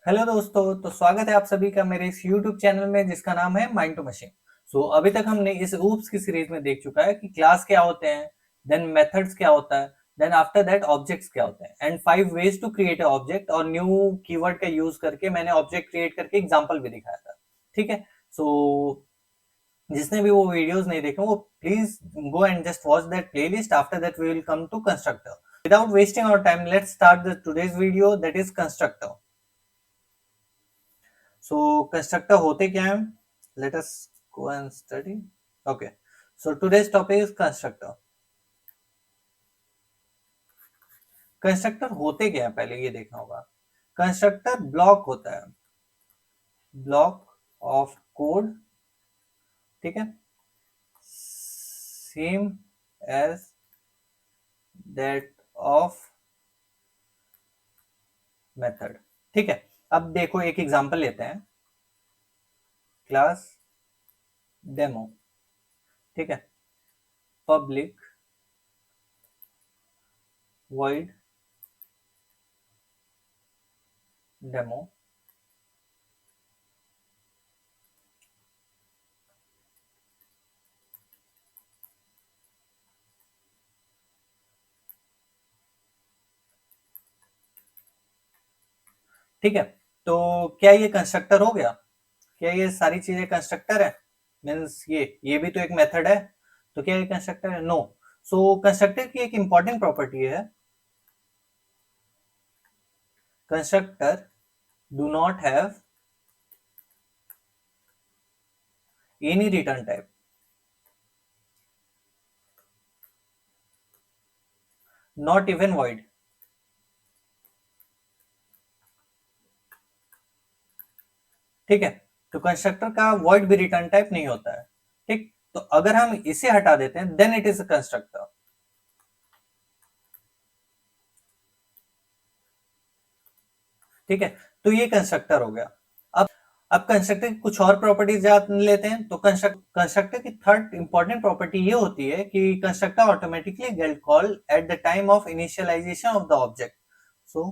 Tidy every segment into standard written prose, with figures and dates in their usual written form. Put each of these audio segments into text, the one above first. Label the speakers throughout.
Speaker 1: Hello दोस्तों, तो स्वागत है आप सभी का मेरे इस YouTube चैनल में जिसका नाम है माइंड टू मशीन। अभी तक हमने इस ऊप्स की सीरीज में देख चुका है कि क्लास क्या होते हैं, देन मेथड्स क्या होता है, देन आफ्टर दैट ऑब्जेक्ट्स क्या होते हैं and 5 ways to create a object और न्यू कीवर्ड का यूज करके मैंने ऑब्जेक्ट क्रिएट करके एग्जांपल भी दिखाया था। ठीक है। जिसने भी वो वीडियोस नहीं देखे वो please go and just watch that playlist. After that we will come to constructor. Without wasting our time let's start the today's video, that is constructor. Constructor होते क्या है? Let us go and study. Okay. Today's topic is constructor. Constructor होते क्या है पहले ये देखना होगा। कंस्ट्रक्टर ब्लॉक होता है, ब्लॉक ऑफ कोड। ठीक है, same as that of method. ठीक है, अब देखो एक एग्जांपल लेते हैं, क्लास डेमो। ठीक है, पब्लिक void डेमो। ठीक है, तो क्या ये कंस्ट्रक्टर हो गया? क्या ये सारी चीजें कंस्ट्रक्टर है? मीन्स ये भी तो एक मेथड है, तो क्या ये कंस्ट्रक्टर है? नो। कंस्ट्रक्टर की एक इंपॉर्टेंट प्रॉपर्टी है, constructor do not have any return type. Not even void. ठीक है, तो कंस्ट्रक्टर का वॉइड भी रिटर्न टाइप नहीं होता है। ठीक, तो अगर हम इसे हटा देते हैं then it is a constructor. ठीक है, तो ये कंस्ट्रक्टर हो गया। अब कंस्ट्रक्टर की कुछ और प्रॉपर्टीज जान लेते हैं। तो कंस्ट्रक्टर की थर्ड इंपॉर्टेंट प्रॉपर्टी ये होती है कि constructor automatically get called at the time of initialization of the object. So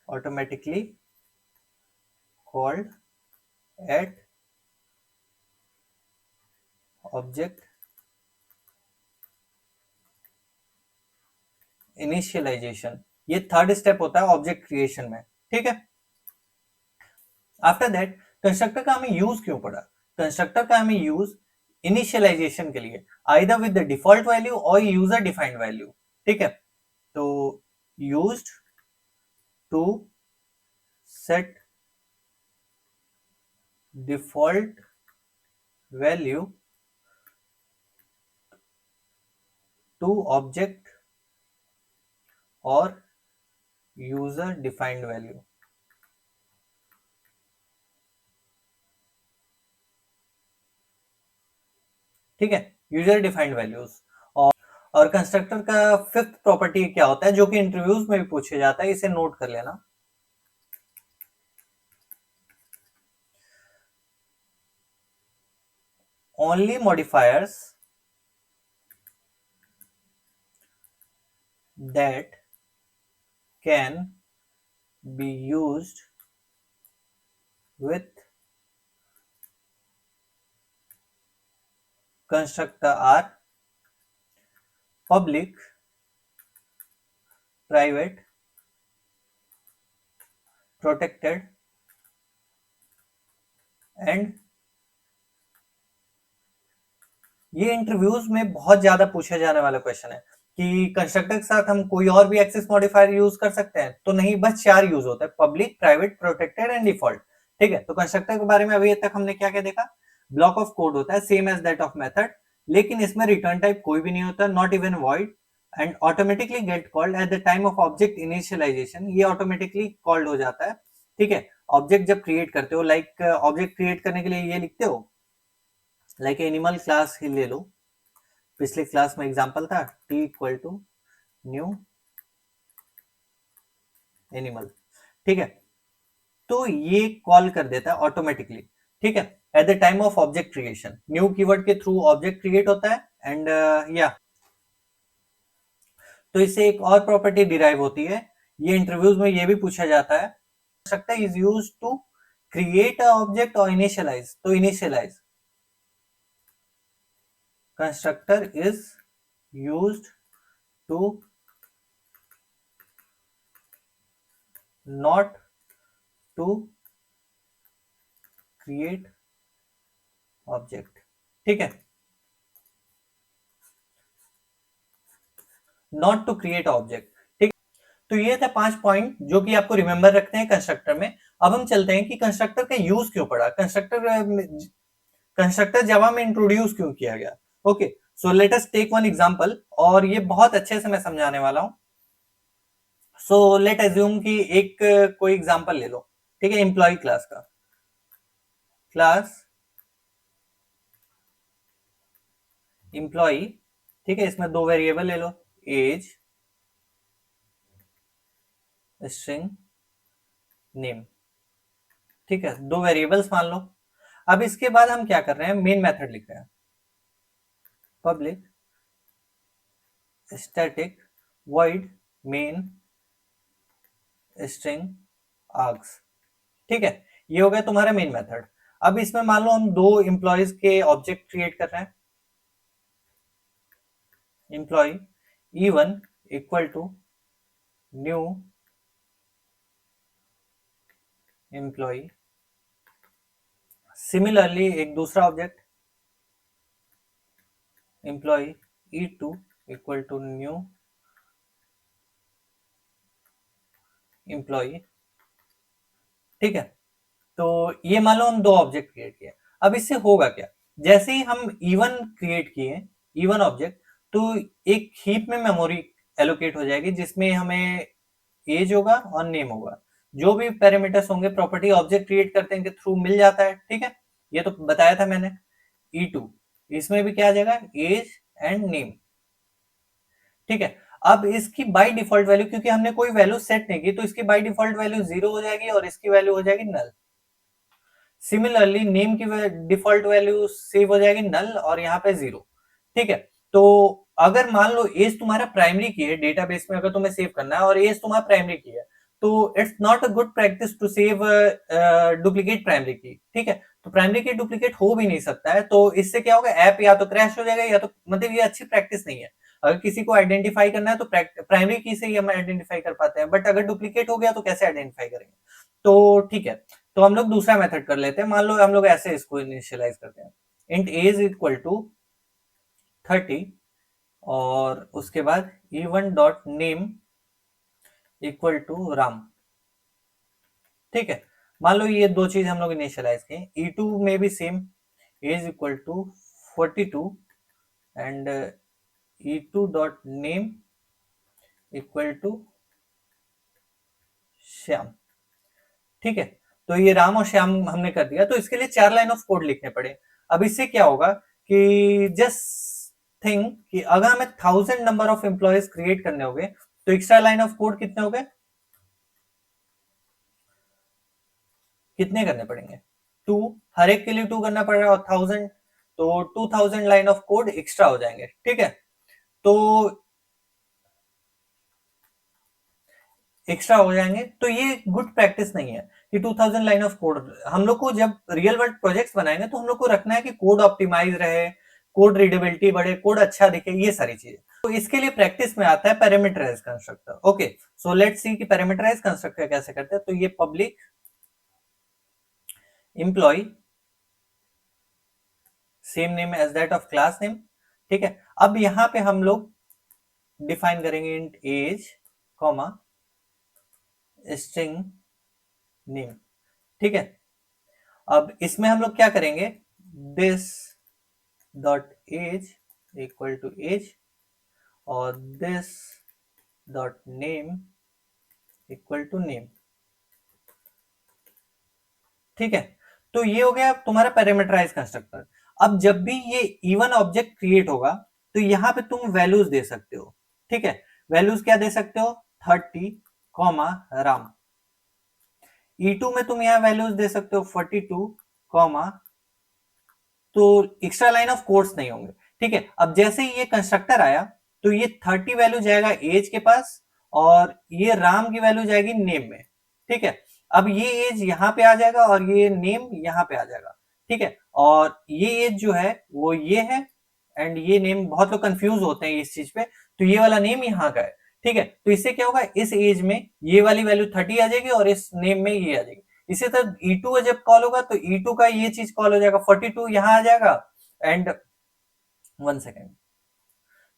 Speaker 1: automatically called at object initialization। ये थर्ड स्टेप होता है ऑब्जेक्ट क्रिएशन में। ठीक है, आफ्टर दैट कंस्ट्रक्टर का हमें यूज क्यों पड़ा? कंस्ट्रक्टर का हमें यूज इनिशियलाइजेशन के लिए, either with the default value और यूजर डिफाइंड वैल्यू। ठीक है, तो used to set default value to object और यूजर डिफाइंड वैल्यू। ठीक है, यूजर डिफाइंड वैल्यूज। और कंस्ट्रक्टर का फिफ्थ प्रॉपर्टी क्या होता है जो कि इंटरव्यूज में भी पूछा जाता है, इसे नोट कर लेना। Only modifiers that can be used with constructor are public, private, protected and. ये इंटरव्यूज में बहुत ज्यादा पूछा जाने वाला क्वेश्चन है कि कंस्ट्रक्टर के साथ हम कोई और भी एक्सेस मॉडिफायर यूज कर सकते हैं? तो नहीं, बस 4 यूज होता है, public, private, protected and default. ठीक है, तो कंस्ट्रक्टर के बारे में अभी तक हमने क्या क्या देखा? ब्लॉक ऑफ कोड होता है same as that of method, लेकिन इसमें रिटर्न टाइप कोई भी नहीं होता, not even void, and automatically get called at the time of object initialization. ये ऑटोमेटिकली कॉल्ड हो जाता है। ठीक है, ऑब्जेक्ट जब क्रिएट करते हो, लाइक ऑब्जेक्ट क्रिएट करने के लिए ये लिखते हो, लाइक एनिमल क्लास ही ले लो। पिछले क्लास में एग्जांपल था t equal to new animal. ठीक है, तो ये कॉल कर देता है ऑटोमेटिकली। ठीक है, eight the time of object creation new keyword के थ्रू ऑब्जेक्ट क्रिएट होता है एंड या तो इससे एक और प्रॉपर्टी डिराइव होती है, ये इंटरव्यूज में ये भी पूछा जाता है, constructor is use to create a object और इनिशियलाइज, तो initialize, constructor is used to not to create object, ठीक है, नॉट टू क्रिएट ऑब्जेक्ट, ठीक। तो ये थे 5 पॉइंट जो कि आपको रिमेंबर रखते हैं कंस्ट्रक्टर में। अब हम चलते हैं कि कंस्ट्रक्टर का यूज क्यों पड़ा, कंस्ट्रक्टर जावा में इंट्रोड्यूस क्यों किया गया। Okay, so let us take one example, और ये बहुत अच्छे से मैं समझाने वाला हूं। सो लेट अज्यूम कि एक कोई एग्जांपल ले लो, ठीक है, एम्प्लॉय क्लास का, क्लास एम्प्लॉय, ठीक है, इसमें 2 वेरिएबल ले लो, एज, स्ट्रिंग, नेम, ठीक है, 2 वेरिएबल्स मान लो। अब इसके बाद हम क्या कर रहे हैं, मेन मेथड लिख रहे हैं, public static void main string args, ठीक है, ये हो गया तुम्हारा मेन मेथड। अब इसमें मान लो हम 2 एम्प्लॉयज के ऑब्जेक्ट क्रिएट कर रहे हैं, employ E1 equal to new employ, similarly एक दूसरा object employ E2 equal to new employ, ठीक है। तो ये मान लो हम 2 ऑब्जेक्ट क्रिएट किए। अब इससे होगा क्या, जैसे ही हम E1 क्रिएट किए, E1 ऑब्जेक्ट, तो एक हीप में मेमोरी एलोकेट हो जाएगी जिसमें हमें एज होगा और नेम होगा, जो भी पैरामीटर्स होंगे प्रॉपर्टी ऑब्जेक्ट क्रिएट करते हैं के थ्रू मिल जाता है, ठीक है, ये तो बताया था मैंने। E2 इसमें भी क्या आ जाएगा, एज एंड नेम, ठीक है। अब इसकी बाय डिफॉल्ट वैल्यू, क्योंकि हमने कोई वैल्यू सेट नहीं की, तो इसकी बाय डिफॉल्ट वैल्यू 0 हो जाएगी और इसकी वैल्यू हो जाएगी नल। सिमिलरली नेम की डिफॉल्ट वैल्यू सेव हो जाएगी नल और यहाँ पे 0, ठीक है। तो अगर मान लो एज तुम्हारा प्राइमरी की है, डेटाबेस में अगर तुम्हें सेव करना है और एज तुम्हारा प्राइमरी की है, तो it's not a good practice to save duplicate primary key, ठीक है। तो प्राइमरी की डुप्लीकेट हो भी नहीं सकता है, तो इससे क्या होगा, ऐप या तो क्रैश हो जाएगा या तो, मतलब ये अच्छी प्रैक्टिस नहीं है। अगर किसी को आइडेंटिफाई करना है तो प्राइमरी की से ही हम आइडेंटिफाई कर पाते हैं, बट अगर डुप्लीकेट हो गया तो कैसे आइडेंटिफाई करेंगे। तो ठीक है, तो हम लोग दूसरा मेथड कर लेते हैं। मान लो हम लोग ऐसे इसको इनिशियलाइज करते हैं, इंट एज इक्वल टू 30 और उसके बाद E1 dot name equal to Ram, ठीक है। मान लो ये 2 चीज हम लोग इनिशियलाइज किए, E2 में भी same, as equal to 42 and E2 dot name equal to Shyam, ठीक है। तो ये राम और श्याम हमने कर दिया, तो इसके लिए 4 लाइन ऑफ कोड लिखने पड़े। अब इससे क्या होगा कि जस्ट थिंक कि अगर हमें 1000 नंबर ऑफ एम्प्लॉयज क्रिएट करने होंगे, तो एक्स्ट्रा लाइन ऑफ कोड कितने हो गए, कितने करने पड़ेंगे, 2, हर एक के लिए 2 करना पड़ रहा है, और 1000, तो 2000 लाइन ऑफ कोड एक्स्ट्रा हो जाएंगे, ठीक है। तो एक्स्ट्रा हो जाएंगे, तो ये गुड प्रैक्टिस नहीं है कि 2000 लाइन ऑफ कोड। हम लोग को जब रियल वर्ल्ड प्रोजेक्ट्स बनाएंगे तो हम लोग को रखना है कि कोड ऑप्टिमाइज रहे, कोड रीडेबिलिटी बढ़े, कोड अच्छा दिखे, ये सारी चीजें। तो इसके लिए प्रैक्टिस में आता है parameterize constructor. Okay, so let's see कि पैरामीटराइज कंस्ट्रक्टर कैसे करते हैं। तो ये public employee same name as that of class name, ठीक है। अब यहां पे हम लोग डिफाइन करेंगे int age comma string name, ठीक है। अब इसमें हम लोग क्या करेंगे, this dot age equal to age और this dot name equal to name, ठीक है। तो ये हो गया तुम्हारा पैरामीटराइज कंस्ट्रक्टर। अब जब भी ये इवन ऑब्जेक्ट क्रिएट होगा तो यहां पे तुम वैल्यूज दे सकते हो, ठीक है। वैल्यूज क्या दे सकते हो, 30 कॉमा राम। E2 में तुम यहां वैल्यूज दे सकते हो 42 कॉमा, तो एक्स्ट्रा लाइन ऑफ कोड्स नहीं होंगे, ठीक है। अब जैसे ही ये कंस्ट्रक्टर आया तो ये 30 वैल्यू जाएगा एज के पास और ये राम की वैल्यू जाएगी नेम में। ठीक है, अब ये एज यहाँ पे आ जाएगा और ये नेम यहाँ पे आ जाएगा। ठीक है, और ये एज जो है वो ये है एंड ये नेम, बहुत लोग कंफ्यूज होते हैं इस चीज पे, तो ये वाला नेम यहाँ का है। ठीक है, तो इससे क्या होगा, इस एज में ये वाली वैल्यू 30 आ जाएगी और इस नेम में ये आ जाएगी। इसी तरह E2 जब कॉल होगा तो E2 का ये चीज कॉल हो जाएगा, 42 यहाँ आ जाएगा एंड 1 सेकेंड,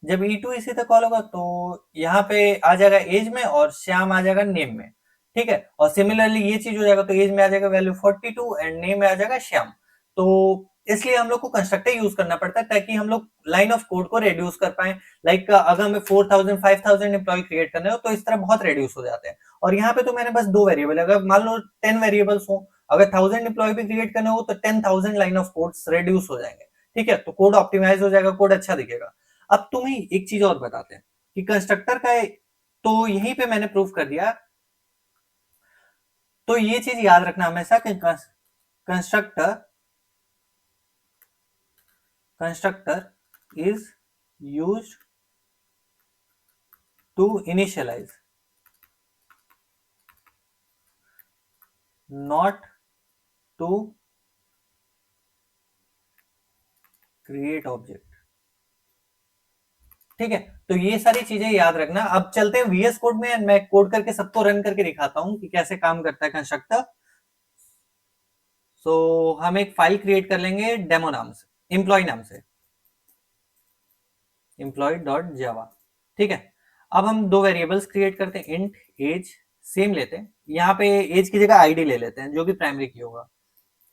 Speaker 1: जब E2 इसी तरह कॉल होगा तो यहाँ पे आ जाएगा एज में और श्याम आ जाएगा नेम में। ठीक है, और सिमिलरली ये चीज हो जाएगा तो एज में आ जाएगा वैल्यू 42 एंड नेम में आ जाएगा श्याम। तो इसलिए हम लोग को कंस्ट्रक्टर यूज करना पड़ता है ताकि हम लोग लाइन ऑफ कोड को रिड्यूस कर पाए। लाइक अगर हमें 4000 5000 एम्प्लॉय क्रिएट करने हो तो इस तरह बहुत रिड्यूस हो जाते हैं। और यहाँ पे तो मैंने बस 2 वेरिएबल, अगर मान लो 10 वेरिएबल्स हो, अगर 1000 एम्प्लॉय भी क्रिएट करने हो तो 10,000 लाइन ऑफ कोड्स रिड्यूस हो जाएंगे। ठीक है, तो कोड ऑप्टिमाइज हो जाएगा, कोड अच्छा दिखेगा। अब तुम्हें एक चीज और बताते हैं कि कंस्ट्रक्टर का, तो यहीं पे मैंने प्रूफ कर दिया। तो ये चीज याद रखना हमेशा कि constructor constructor is used to initialize, not to create object. ठीक है, तो ये सारी चीजें याद रखना। अब चलते हैं VS कोड में, मैं कोड करके सबको रन करके दिखाता हूं कि कैसे काम करता है कंस्ट्रक्टर। सो हम एक फाइल क्रिएट कर लेंगे डेमो नाम से, एम्प्लॉय नाम से, employee.java। ठीक है, अब हम 2 वेरिएबल्स क्रिएट करते हैं, इंट एज सेम लेते हैं, यहाँ पे एज की जगह आईडी ले लेते हैं जो कि प्राइमरी की होगा।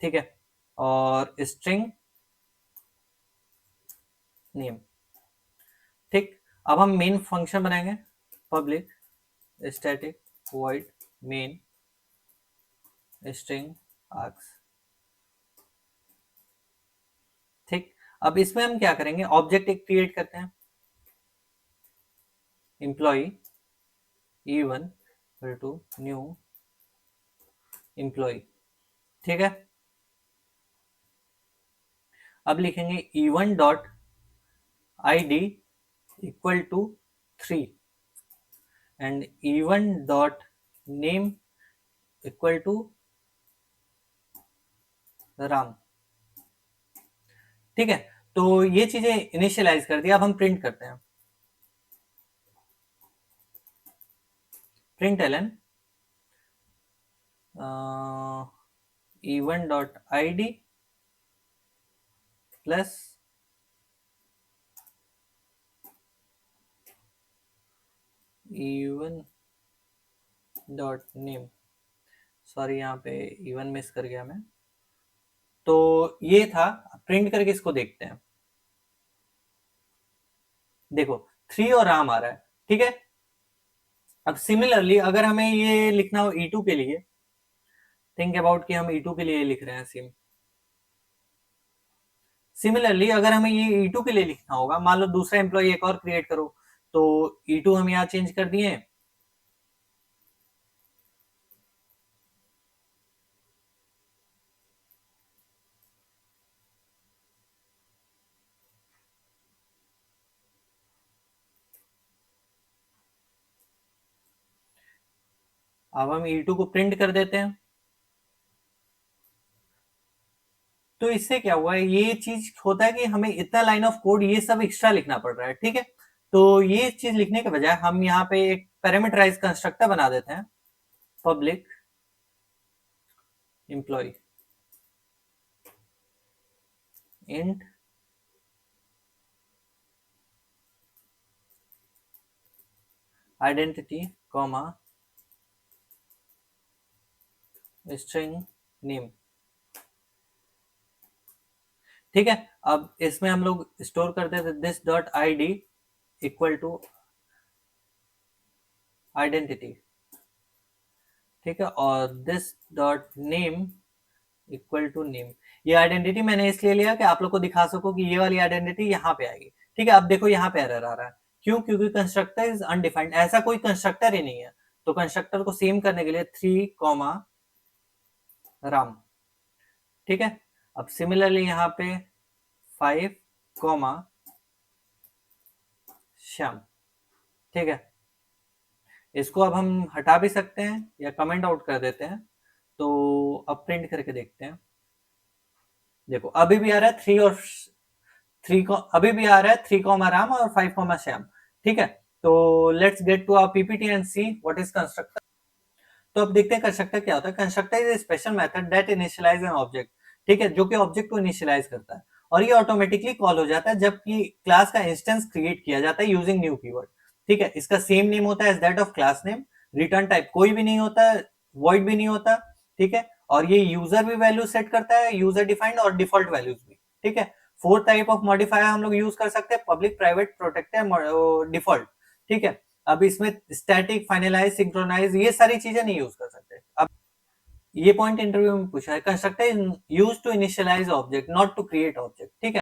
Speaker 1: ठीक है, और स्ट्रिंग नेम। ठीक, अब हम मेन फंक्शन बनाएंगे, public static void main string arcs. ठीक, अब इसमें हम क्या करेंगे, ऑब्जेक्ट एक क्रिएट करते हैं, employ E1 to new employ. ठीक है, अब लिखेंगे E1 dot ID equal to 3 and E1 dot name equal to Ram. ठीक है, तो ये चीजें इनिशियलाइज कर दिया। अब हम प्रिंट करते हैं, println E1 dot ID plus E1 dot name. Sorry, यहाँ पे E1 मिस कर गया मैं। तो ये था, प्रिंट करके इसको देखते हैं। देखो 3 और राम आ रहा है। ठीक है, अब सिमिलरली अगर हमें ये लिखना हो E2 के लिए, थिंक अबाउट कि हम E2 के लिए लिख रहे हैं सिम। सिमिलरली अगर हमें ये E2 के लिए लिखना होगा, मान लो दूसरा एम्प्लॉय एक और क्रिएट करो, तो E2 हम यहाँ चेंज कर दिए। अब हम E2 को प्रिंट कर देते हैं। तो इससे क्या हुआ है, ये चीज होता है कि हमें इतना लाइन ऑफ कोड ये सब एक्स्ट्रा लिखना पड़ रहा है। ठीक है, तो ये चीज लिखने के बजाय हम यहाँ पे एक पैरामीटराइज कंस्ट्रक्टर बना देते हैं, public employ int identity comma string name. ठीक है, अब इसमें हम लोग स्टोर करते थे this dot ID equal to identity. ठीक है, और this dot name equal to name. ये आइडेंटिटी मैंने इसलिए लिया कि आप लोग को दिखा सको कि ये वाली आइडेंटिटी यहाँ पे आएगी। ठीक है, अब देखो यहाँ पे एरर आ रहा है, क्यों? क्योंकि कंस्ट्रक्टर इज अनडिफाइंड, ऐसा कोई कंस्ट्रक्टर ही नहीं है। तो कंस्ट्रक्टर को सेम करने के लिए 3 कॉमा राम। ठीक है, अब सिमिलरली यहाँ पे 5 कॉमा श्याम। ठीक है, इसको अब हम हटा भी सकते हैं या कमेंट आउट कर देते हैं। तो अब प्रिंट करके देखते हैं। देखो अभी भी आ रहा है अभी भी आ रहा है 3 कॉमा राम और 5 कॉमा श्याम। ठीक है, तो let's get to our PPT and see what is constructor. तो अब देखते हैं कंस्ट्रक्टर क्या होता है। Constructor is special method that initialize an object. ठीक है, जो कि ऑब्जेक्ट को इनिशियलाइज करता है और ये ऑटोमेटिकली कॉल हो जाता है जबकि क्लास का इंस्टेंस क्रिएट किया जाता है यूजिंग न्यू कीवर्ड। ठीक है, इसका सेम नेम होता है as that of class name. Return type कोई भी नहीं होता, वॉइड भी नहीं होता। ठीक है, और ये यूजर भी वैल्यू सेट करता है, यूजर डिफाइंड और डिफॉल्ट वैल्यूज भी। ठीक है, 4 टाइप ऑफ मॉडिफायर हम लोग यूज कर सकते हैं, पब्लिक, प्राइवेट, प्रोटेक्टेड, डिफॉल्ट। ठीक है, अब इसमें स्टैटिक, फाइनलाइज, सिंक्रोनाइज ये सारी चीजें नहीं यूज कर सकते। अब ये पॉइंट इंटरव्यू में पूछा है, constructor use to initialize object not to create object. ठीक है।